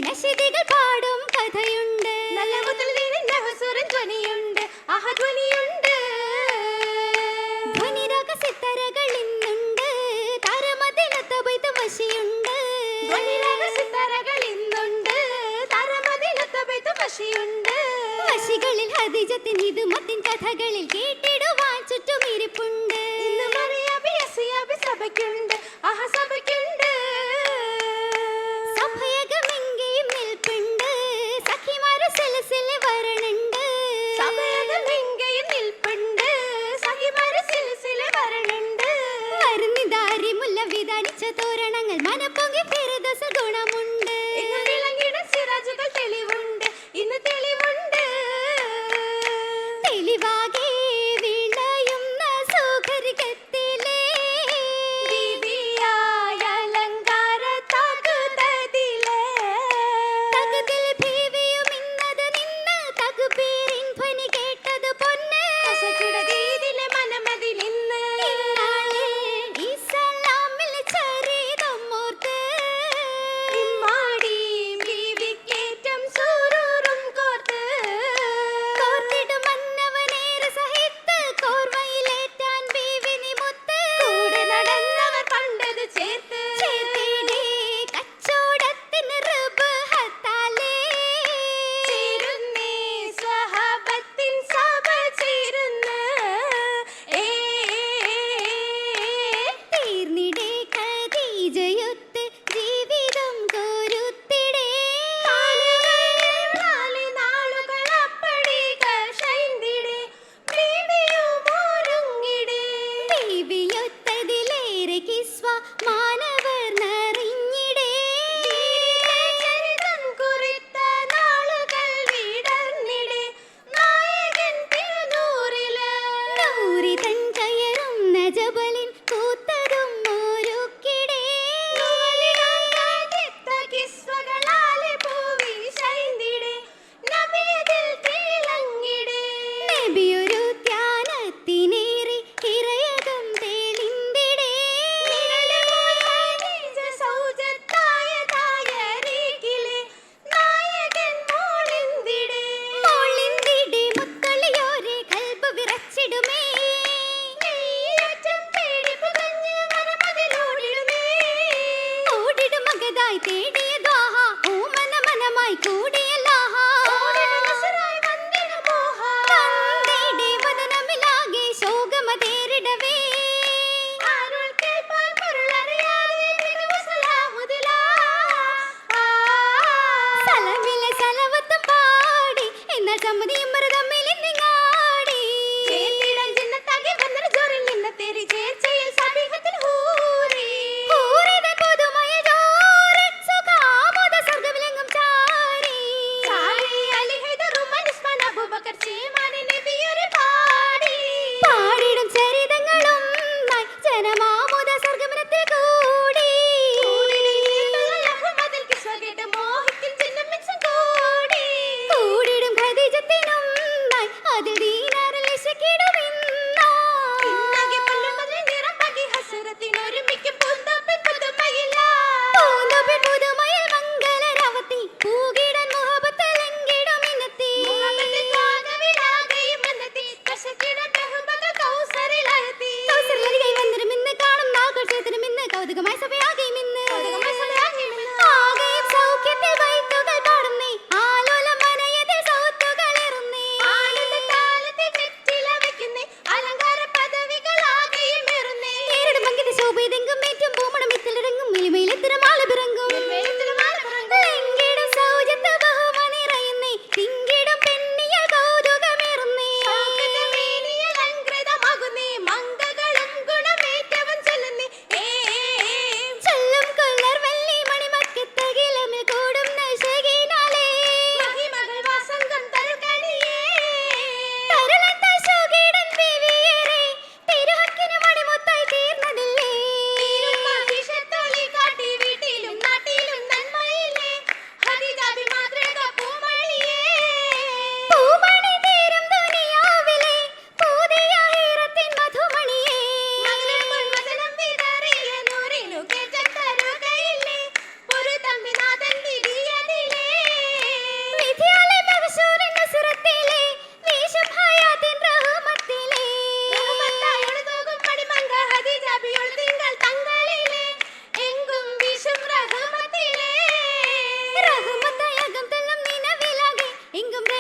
നശിതികൾ പാടും കഥയുണ്ട്. നല്ല മുതൽ വീഴുന്ന ഹുസൂറിൻ ധ്വനിയുണ്ട്, ആഹാ ധ്വനിയുണ്ട്. ധ്വനിരാഗ സിത്താരകൾ ഇന്നുണ്ട്, താരമതിലത്ത ബൈത്ത് വശിയുണ്ട്. ധ്വനിരാഗ സിത്താരകൾ ഇന്നുണ്ട്, താരമതിലത്ത ബൈത്ത് വശിയുണ്ട്. വശികളിൽ ഹദീജത്തിൻ ഹിദുമത്തിൻ കഥകളിൽ കേട്ടിടുവാൻ ചുറ്റുമിരിപ്പുണ്ട്. ഇന്ന് മറിയാബി അസിയാബി സഭയ്ക്കുണ്ട്, ആഹാ സഭയ്ക്കുണ്ട്. സഭയകമെങ്കയും നിൽപ്പുണ്ട്, സഖിമാര് സിലസില് വരണുണ്ട്. സഭയകമെങ്കയും നിൽപ്പുണ്ട്, സഖിമാര് സിലസില് വരണുണ്ട്. വരുന്നിതാരി മുല്ല വിധാനിച്ച തോരണങ്ങൾ മനപ്പൊങ്ങി ഫിർദൗസ ഗുണമുണ്ട്. ഇന്ന് വിളങ്ങിടും സിറാജുകൾ തെളിവുണ്ട്, ഇന്ന് തെളിവുണ്ട്. തെളിവാകെ വിളയുന്ന സുഖരികത്തിലെ ദിവ്യായ അലങ്കാര തകുതതിലെ തകുതിൽ ഭീവിയും ഇന്നത് നിന്ന് തകുബീരിൻ ധ്വനി കേട്ടത് പൊന്ന്. കസകുട ദീദിലെ മനമതി നിന്ന് ഇന്നാളിൽ ഇസ്ലാമിൽ ചരിതം ഓർത്ത് ഇമ്മാടി ബീവിക്കേറ്റം സൂറൂറും കോർത്ത് കോർത്തിടും മന്നവനേറെ സഹിത്ത് കോർവയിലേറ്റാൻ ബീവിനി മുത്ത്. കൂടെ നടന്നവർ കണ്ടത് ചേർത്ത് ചേർത്തിടേ കച്ചോടത്തിന് റുബ്ഹത്താലേ ചേരുന്നേ സ്വഹാബത്തിൻ സഭ ചേരുന്ന്. തീർന്നിടേ ഖദീജയൊത്ത് ജീവിതം കോരുത്തിടേ. നാല് നാളുകൾ അപ്പടികൾ ഷൈന്തിടേ, ബീവിയും ഒരുങ്ങിടേ. ബീവിയൊത്തതിലേറെ കിസ്വ മാനവർ നറിഞ്ഞിടേ. ചരിതം കുറിത്ത നാളുകൾ വിടർന്നിടേ, നായകൻ തിരുനൂറില് നൂറി തൻ കയറും നജബലിൻ കൂത്തതും ഒരുക്കിടേ. നൂലിനാൻ കാതിത്ത കിസ്വകളാലെ ഭൂവി ഷൈന്തിടേ, നബിയതിൽ തിളങ്ങിടേ. നബിയൊരു ധ്യാനത്തിനേറി ഇറയകം തെളിന്തിടേ. നിഴല് പോൽ ഖദീജ സൗജത്തായതായ രീകിലെ നായകൻ മോളിന്തിടേ. മോളിന്തിടേ മുത്തളിയോരെ കൽബ് വിറച്ചിടുമേ. നെയ്യേറ്റം തേടി പുകഞ്ഞ് മനമതിലോടിടുമേ. ഓടിടും മഗതായി തേടിയ ദ്വാഹ, ഓമന മനമായി കൂടിയ ലാഹ. ഓടിടും നസറായി വന്നിടും മോഹ. വന്നിടേ വദനമിലാകെ ശോകമതേറിടവേ. അരുൾ കേൾപ്പാൻ പൊരുളറിയാതെ തിരുവ സലാമുദിലാ. സലമിലെ സലവത്തും പാടി എന്നാൽ സമ്മതിയും മറുതമ്മിൽ നിങ്ങാടി. ചേർത്തിടാൻ ജന്നത്താകെ വന്നൊരു ജോറിൽ നിന്ന തേരി ചേർച്ചയിൽ സബീഹത്തിൽ ഹൂറി. ഊരിത പുതുമയ ജോറ് സുഖാമോദ സ്വർഗ്ഗവിലങ്ങും ചാരി. ചാരി അലി ഹൈദർ ഉമർ ഉസ്മാൻ അബൂബക്കർ ചീമാനെ നബിയൊരു പാടി. പാടിടും ചരിതങ്ങളും നായി ജനമാമോദ സ്വർഗ്ഗമിനത്തിൽ കൂടി. അഹ്മദിൽ കിസ്വ കേട്ട് മോഹിക്കും ചിന്നം മിച്ചം കൂടി. കൂടിടും ഖദീജത്തിനും എങ്കും